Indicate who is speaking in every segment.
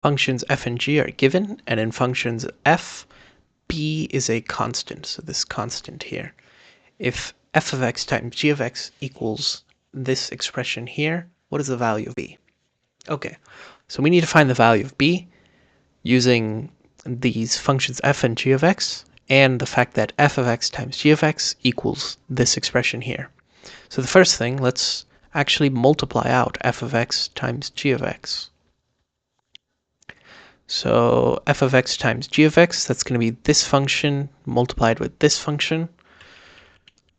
Speaker 1: Functions f and g are given, and in functions f, b is a constant, so this constant here. If f of x times g of x equals this expression here, what is the value of b? Okay, so we need to find the value of b using these functions f and g of x, and the fact that f of x times g of x equals this expression here. So the first thing, let's actually multiply out f of x times g of x. So f of x times g of x, that's going to be this function multiplied with this function.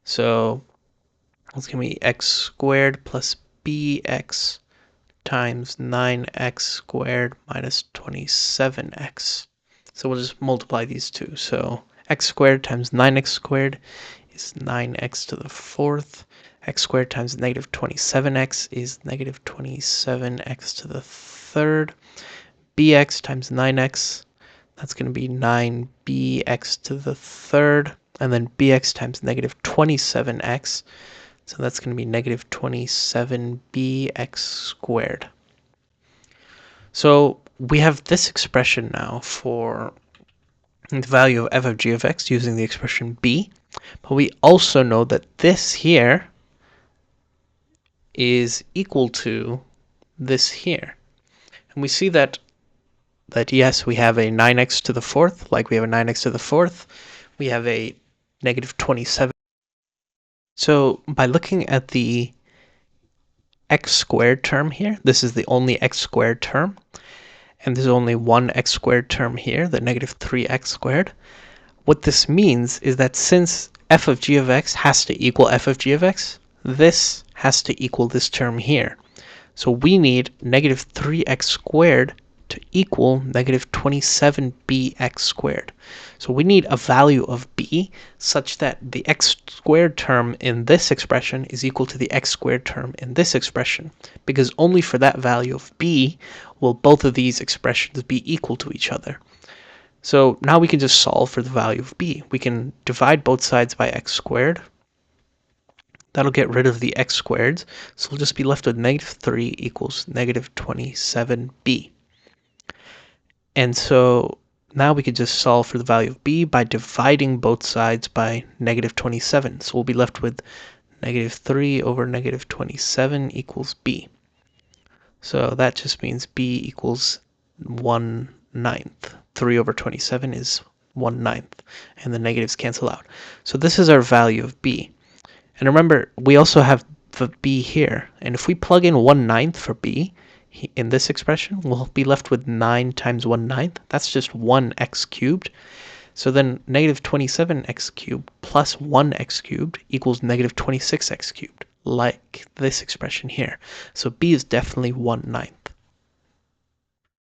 Speaker 1: So it's going to be x squared plus bx times 9x squared minus 27x. So we'll just multiply these two. So x squared times 9x squared is 9x to the fourth. X squared times negative 27x is negative 27x to the third. Bx times 9x, that's going to be 9bx to the third, and then bx times negative 27x, so that's going to be negative 27bx squared. So we have this expression now for the value of f of g of x using the expression b, but we also know that this here is equal to this here. And we see that yes, we have a 9x to the fourth, like we have a 9x to the fourth. We have a negative 27. So by looking at the x squared term here, this is the only x squared term, and there's only one x squared term here, the negative 3x squared. What this means is that since f of g of x has to equal f of g of x, this has to equal this term here. So we need negative 3x squared to equal negative 27bx squared. So we need a value of b such that the x squared term in this expression is equal to the x squared term in this expression, because only for that value of b will both of these expressions be equal to each other. So now we can just solve for the value of b. We can divide both sides by x squared. That'll get rid of the x squareds, so we'll just be left with negative 3 equals negative 27b. And so now we could just solve for the value of b by dividing both sides by negative 27. So we'll be left with negative 3 over negative 27 equals b. So that just means b equals 1/9. 3 over 27 is 1/9, and the negatives cancel out. So this is our value of b. And remember, we also have the b here, and if we plug in 1/9 for b, in this expression, we'll be left with 9 times 1/9. That's just 1x cubed. So then negative 27x cubed plus 1x cubed equals negative 26x cubed, like this expression here. So b is definitely 1/9.